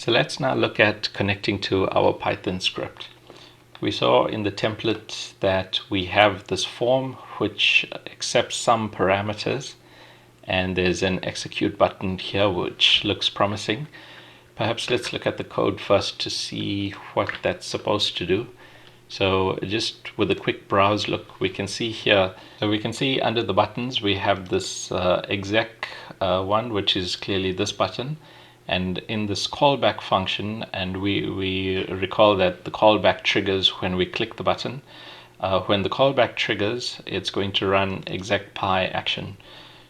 So let's now look at connecting to our Python script. We saw in the template that we have this form which accepts some parameters, and there's an execute button here which looks promising. Perhaps let's look at the code first to see what that's supposed to do. So just with a quick browse look, we can see here, so we can see under the buttons we have this exec one, which is clearly this button. And in this callback function, and we recall that the callback triggers when we click the button. When the callback triggers, it's going to run exec_py action.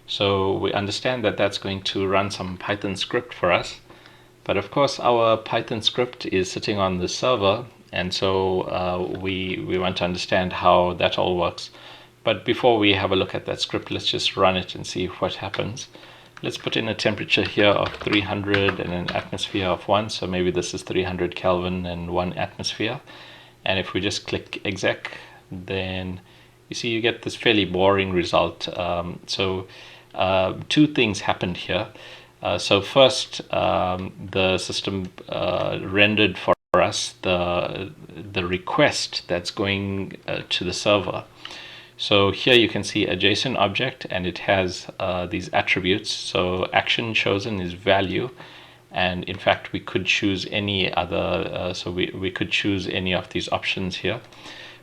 So we understand that that's going to run some Python script for us. But of course, our Python script is sitting on the server, and so we want to understand how that all works. But before we have a look at that script, let's just run it and see what happens. Let's put in a temperature here of 300 and an atmosphere of 1. So maybe this is 300 Kelvin and 1 atmosphere. And if we just click exec, then you see you get this fairly boring result. Two things happened here. So first, the system rendered for us the request that's going to the server. So here you can see a JSON object, and it has these attributes. So action chosen is value, and in fact we could choose any other, so we could choose any of these options here,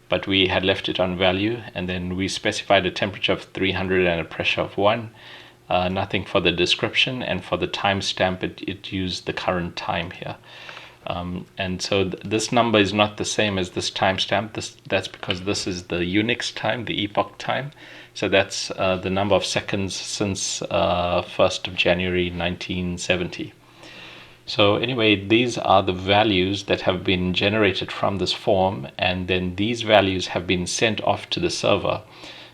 but we had left it on value, and then we specified a temperature of 300 and a pressure of 1. Nothing for the description, and for the timestamp it used the current time here. And so this number is not the same as this timestamp. That's because this is the Unix time, the epoch time. So that's the number of seconds since 1st of January 1970. So anyway, these are the values that have been generated from this form, and then these values have been sent off to the server.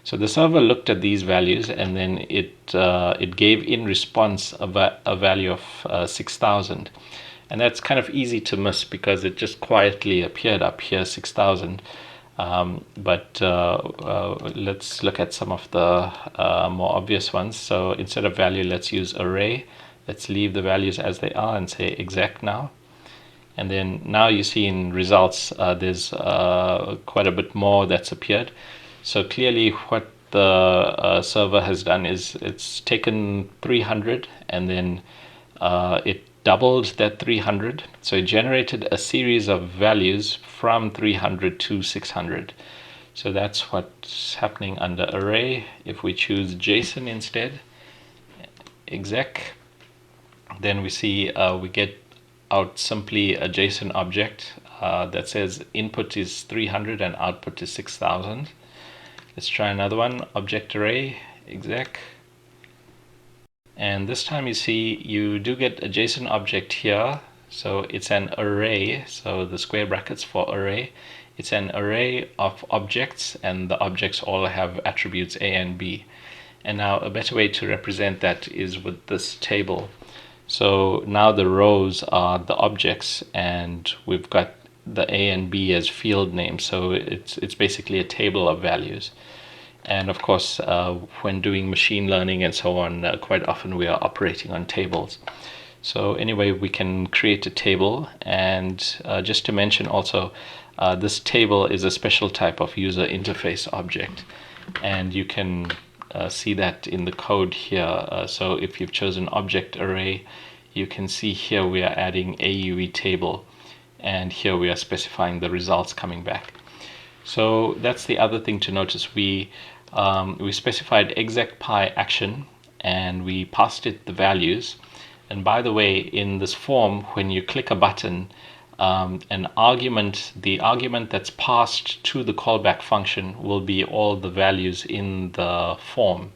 So the server looked at these values, and then it gave in response a value of 6,000. And that's kind of easy to miss because it just quietly appeared up here, 6,000. But let's look at some of the more obvious ones. So instead of value, let's use array. Let's leave the values as they are and say exec now. And then now you see in results, there's quite a bit more that's appeared. So clearly what the server has done is it's taken 300 and then it doubled that 300. So it generated a series of values from 300 to 600. So that's what's happening under array. If we choose JSON instead, exec, then we see we get out simply a JSON object that says input is 300 and output is 6,000. Let's try another one, object array, exec. And this time you see you do get a JSON object here. So it's an array, so the square brackets for array. It's an array of objects, and the objects all have attributes A and B. And now a better way to represent that is with this table. So now the rows are the objects, and we've got the A and B as field names. So it's basically a table of values. And of course, when doing machine learning and so on, quite often we are operating on tables. So anyway, we can create a table. And just to mention also, this table is a special type of user interface object. And you can see that in the code here. So if you've chosen object array, you can see here we are adding AUE table. And here we are specifying the results coming back. So that's the other thing to notice. We specified exec_py action, and we passed it the values. And by the way, in this form, when you click a button, the argument that's passed to the callback function will be all the values in the form.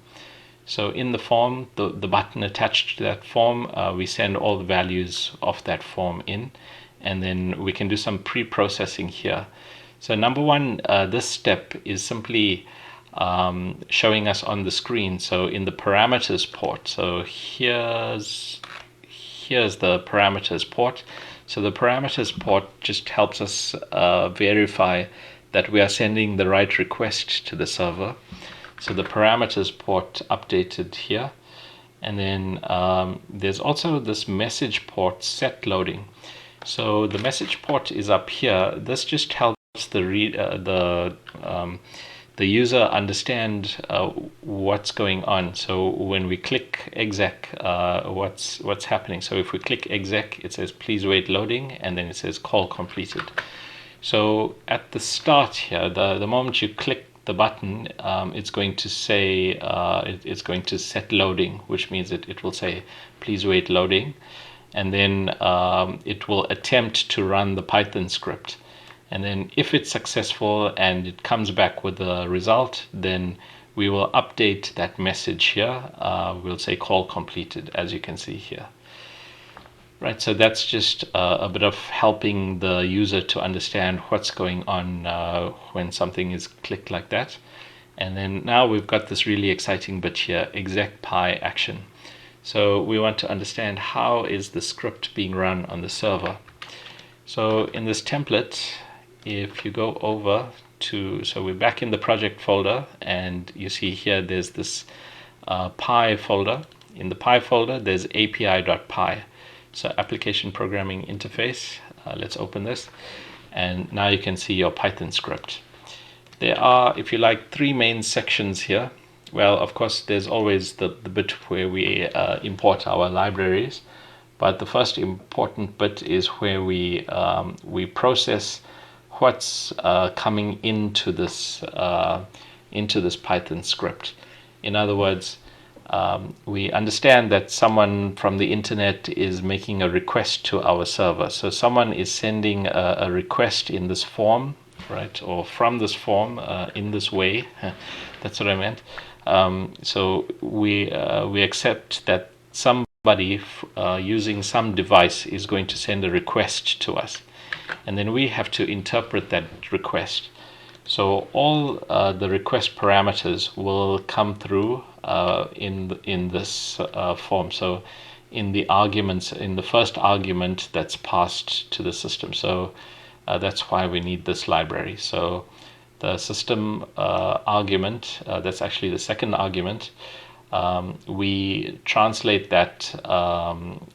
So in the form, the button attached to that form, we send all the values of that form in, and then we can do some pre-processing here. So number one, this step is simply showing us on the screen. So in the parameters port, so here's the parameters port. So the parameters port just helps us verify that we are sending the right request to the server. So the parameters port updated here. And then there's also this message port set loading. So the message port is up here. This just helps the user understand what's going on. So when we click exec, what's happening. So if we click exec, it says please wait loading, and then it says call completed. So at the start here, the moment you click the button, it's going to say it's going to set loading, which means it will say please wait loading, and then it will attempt to run the Python script. And then if it's successful and it comes back with the result, then we will update that message here. We'll say call completed, as you can see here. Right, so that's just a bit of helping the user to understand what's going on when something is clicked like that. And then now we've got this really exciting bit here, exec_py action. So we want to understand how is the script being run on the server. So in this template, if you go over to, so we're back in the project folder, and you see here there's this py folder. In the py folder, there's api.py. So application programming interface. Let's open this, and now you can see your Python script. There are, if you like, three main sections here. Well, of course, there's always the bit where we import our libraries, but the first important bit is where we process what's coming into this Python script. In other words, we understand that someone from the internet is making a request to our server. So someone is sending a request in this form, right, or from this form in this way. That's what I meant. So we accept that somebody using some device is going to send a request to us, and then we have to interpret that request. So all the request parameters will come through in this form. So in the arguments, in the first argument that's passed to the system. So that's why we need this library. So the system argument, that's actually the second argument, we translate that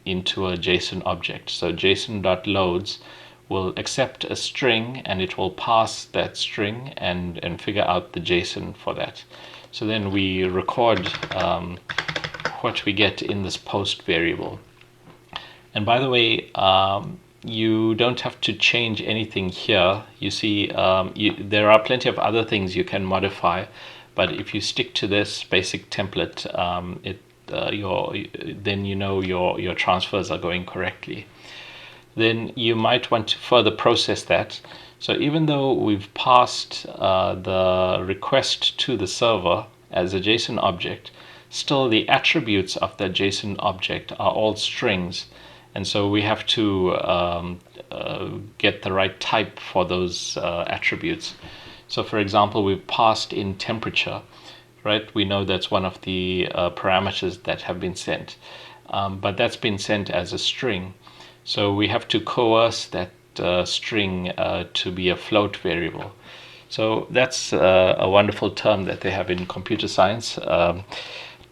into a JSON object. So JSON.loads will accept a string, and it will pass that string and figure out the JSON for that. So then we record what we get in this post variable. And by the way, you don't have to change anything here. You see, there are plenty of other things you can modify, but if you stick to this basic template, then you know your transfers are going correctly. Then you might want to further process that. So even though we've passed the request to the server as a JSON object, still the attributes of that JSON object are all strings. And so we have to get the right type for those attributes. So for example, we've passed in temperature, right? We know that's one of the parameters that have been sent, but that's been sent as a string. So we have to coerce that string to be a float variable. So that's a wonderful term that they have in computer science,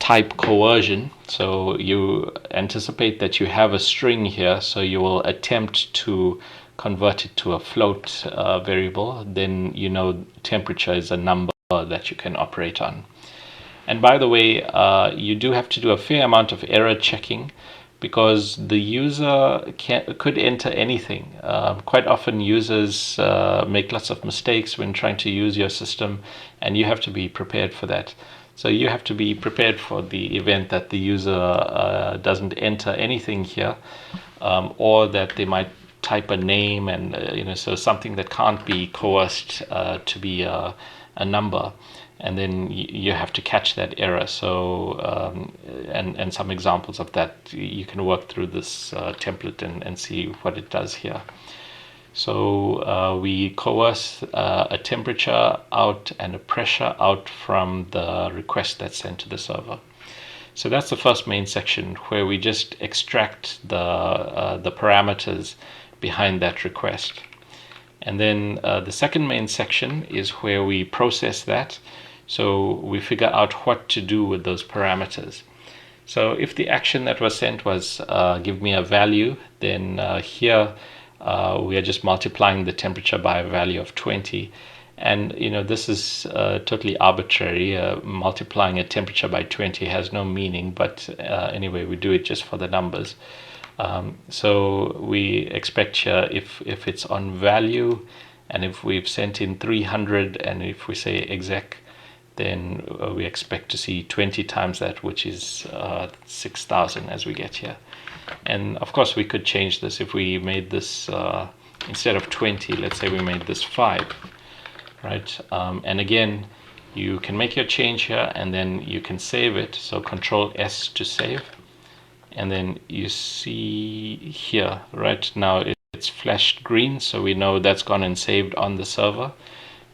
type coercion. So you anticipate that you have a string here, so you will attempt to convert it to a float variable. Then you know temperature is a number that you can operate on. And by the way, you do have to do a fair amount of error checking, because the user could enter anything. Quite often users make lots of mistakes when trying to use your system, and you have to be prepared for that. So you have to be prepared for the event that the user doesn't enter anything here, or that they might type a name, and so something that can't be coerced to be a number. And then you have to catch that error. So and some examples of that, you can work through this template and see what it does here. So we coerce a temperature out and a pressure out from the request that's sent to the server. So that's the first main section, where we just extract the parameters behind that request. And then the second main section is where we process that. So we figure out what to do with those parameters. So if the action that was sent was give me a value, then here we are just multiplying the temperature by a value of 20. And this is totally arbitrary. Multiplying a temperature by 20 has no meaning, but anyway, we do it just for the numbers. So we expect here if it's on value, and if we've sent in 300, and if we say exec, then we expect to see 20 times that, which is 6,000 as we get here. And of course we could change this. If we made this instead of 20, let's say we made this 5, right? And again, you can make your change here, and then you can save it. So Control S to save, and then you see here, right now it's flashed green, so we know that's gone and saved on the server.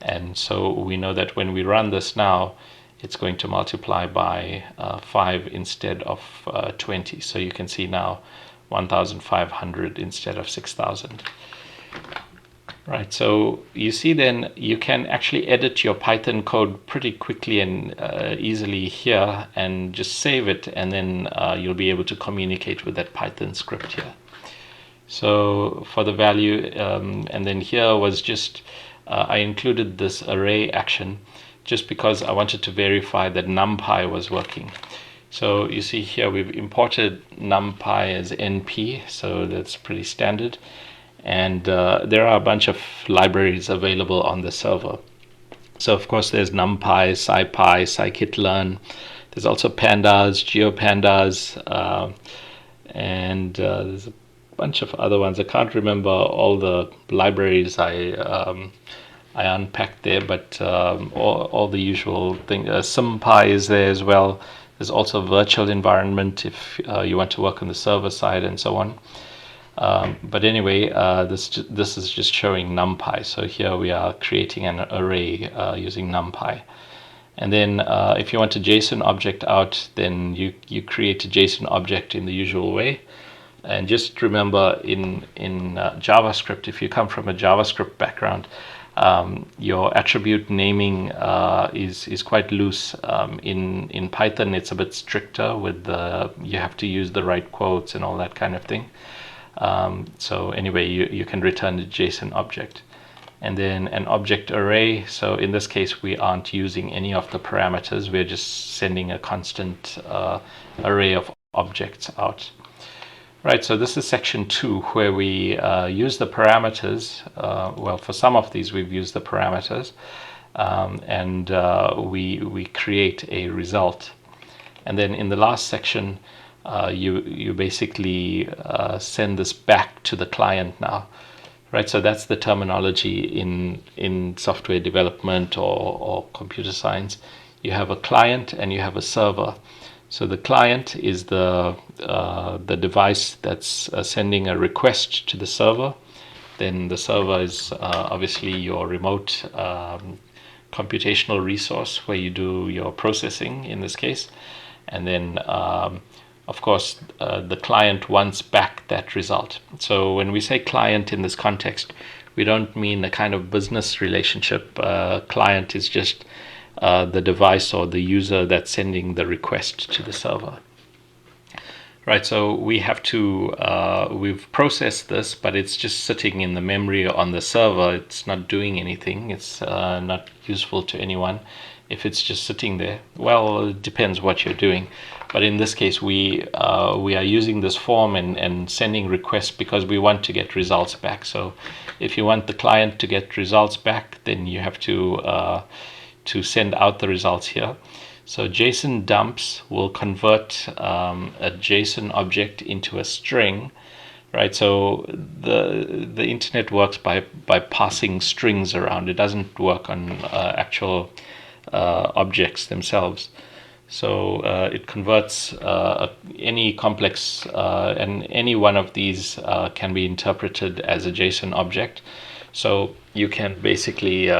And so we know that when we run this now, it's going to multiply by 5 instead of 20. So you can see now 1,500 instead of 6,000. Right, so you see then you can actually edit your Python code pretty quickly and easily here, and just save it, and then you'll be able to communicate with that Python script here. So for the value, and then here was just I included this array action just because I wanted to verify that NumPy was working. So you see here we've imported NumPy as NP, so that's pretty standard. And there are a bunch of libraries available on the server. So of course there's NumPy, SciPy, scikit-learn. There's also pandas, GeoPandas, and there's a bunch of other ones. I can't remember all the libraries I unpacked there, but all the usual things. SymPy is there as well. There's also a virtual environment if you want to work on the server side and so on. But anyway, this is just showing NumPy. So here we are creating an array using NumPy. And then if you want a JSON object out, then you create a JSON object in the usual way. And just remember in JavaScript, if you come from a JavaScript background, your attribute naming is quite loose. In Python, it's a bit stricter with you have to use the right quotes and all that kind of thing. So anyway, you can return the JSON object. And then an object array. So in this case, we aren't using any of the parameters. We're just sending a constant array of objects out. Right, so this is section 2, where we use the parameters. Well, for some of these, we've used the parameters, and we create a result. And then in the last section, you basically send this back to the client now. Right, so that's the terminology in software development or computer science. You have a client and you have a server. So the client is the device that's sending a request to the server. Then the server is obviously your remote computational resource where you do your processing in this case. And then of course, the client wants back that result. So when we say client in this context, we don't mean a kind of business relationship. Client is just the device or the user that's sending the request to the server. Right, so we have to, we've processed this, but it's just sitting in the memory on the server. It's not doing anything. It's not useful to anyone if it's just sitting there. Well, it depends what you're doing. But in this case, we are using this form and sending requests because we want to get results back. So if you want the client to get results back, then you have to send out the results here. So JSON dumps will convert a JSON object into a string, right? So the internet works by passing strings around. It doesn't work on actual objects themselves. So it converts any complex, and any one of these can be interpreted as a JSON object. So you can basically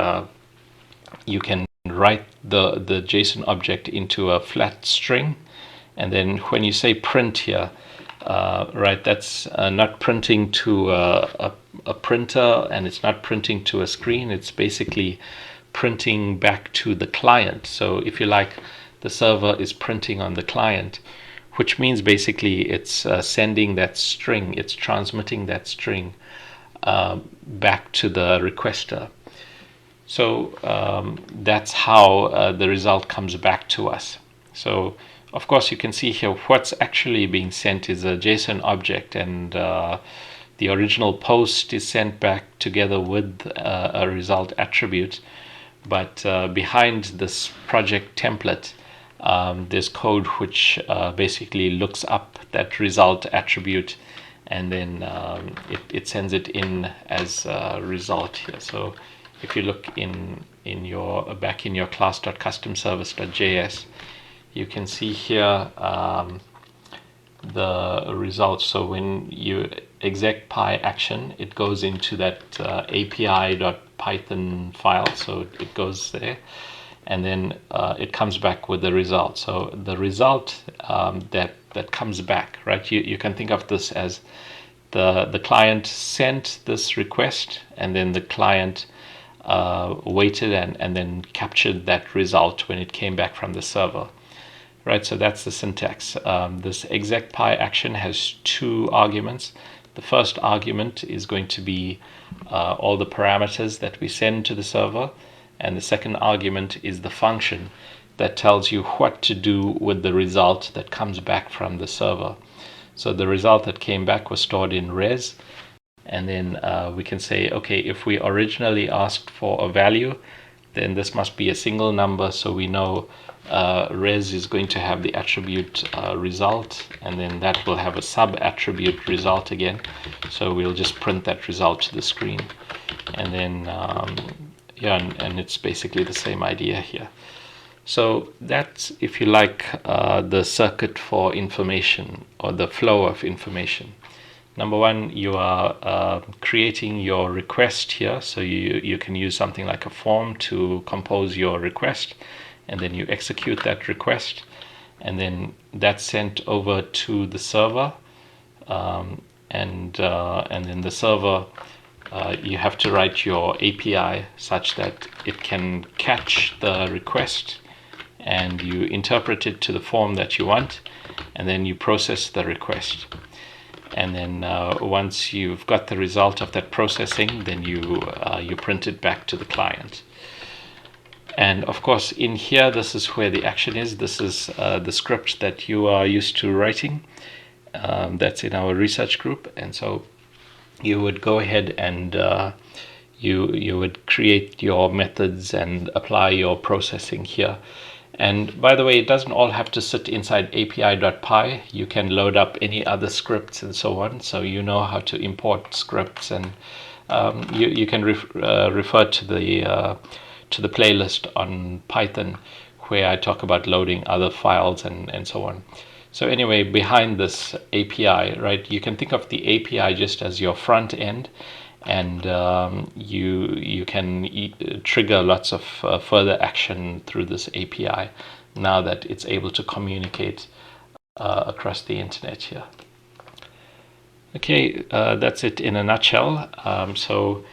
you can write the JSON object into a flat string, and then when you say print here, right, that's not printing to a printer, and it's not printing to a screen. It's basically printing back to the client. So if you like, the server is printing on the client. which means basically it's sending that string, it's transmitting that string back to the requester. So that's how the result comes back to us. So of course you can see here what's actually being sent is a JSON object, and the original post is sent back together with a result attribute. But behind this project template, there's code which basically looks up that result attribute, and then it sends it in as a result here. So if you look in your back in your class.customservice.js, you can see here the results. So when you exec py action, it goes into that api.python file, so it goes there, and then it comes back with the result. So the result that comes back, right? You can think of this as the client sent this request, and then the client waited and then captured that result when it came back from the server. Right, so that's the syntax. This exec py action has two arguments. The first argument is going to be all the parameters that we send to the server, and the second argument is the function that tells you what to do with the result that comes back from the server. So the result that came back was stored in res, and then we can say, okay, if we originally asked for a value, then this must be a single number, so we know res is going to have the attribute result, and then that will have a sub attribute result again, so we'll just print that result to the screen. And then and it's basically the same idea here. So that's, if you like, the circuit for information, or the flow of information. Number one, you are creating your request here, so you can use something like a form to compose your request, and then you execute that request, and then that's sent over to the server, and then the server, you have to write your API such that it can catch the request, and you interpret it to the form that you want, and then you process the request. And then once you've got the result of that processing, then you print it back to the client. And of course, in here, this is where the action is. This is the script that you are used to writing. That's in our research group. And so you would go ahead and you would create your methods and apply your processing here. And by the way, it doesn't all have to sit inside api.py. You can load up any other scripts and so on. So you know how to import scripts, and you can refer to the playlist on Python where I talk about loading other files and so on. So anyway, behind this API, right, you can think of the API just as your front end, and you can trigger lots of further action through this API now that it's able to communicate across the internet here. Okay, that's it in a nutshell. So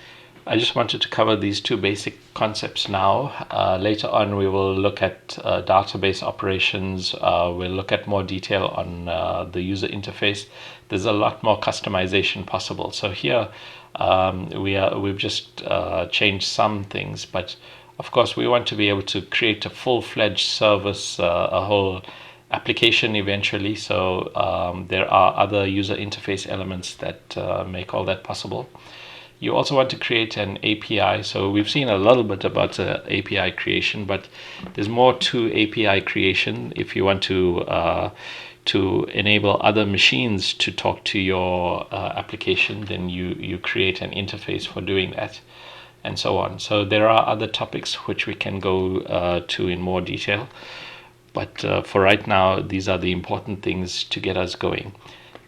I just wanted to cover these two basic concepts now. Later on we will look at database operations. We'll look at more detail on the user interface. There's a lot more customization possible. So here we've just changed some things, but of course we want to be able to create a full-fledged service, a whole application eventually. So there are other user interface elements that make all that possible. You also want to create an API. So we've seen a little bit about API creation, but there's more to API creation. If you want to enable other machines to talk to your application, then you create an interface for doing that, and so on. So there are other topics which we can go to in more detail, but for right now, these are the important things to get us going.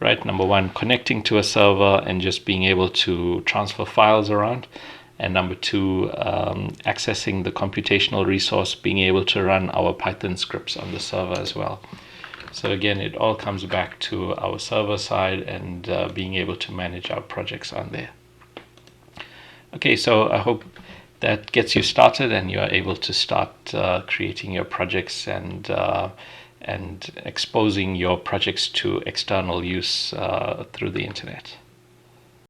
Right, number one, connecting to a server and just being able to transfer files around. And number two, accessing the computational resource, being able to run our Python scripts on the server as well. So again, it all comes back to our server side and being able to manage our projects on there. Okay, so I hope that gets you started and you are able to start creating your projects and and exposing your projects to external use through the internet.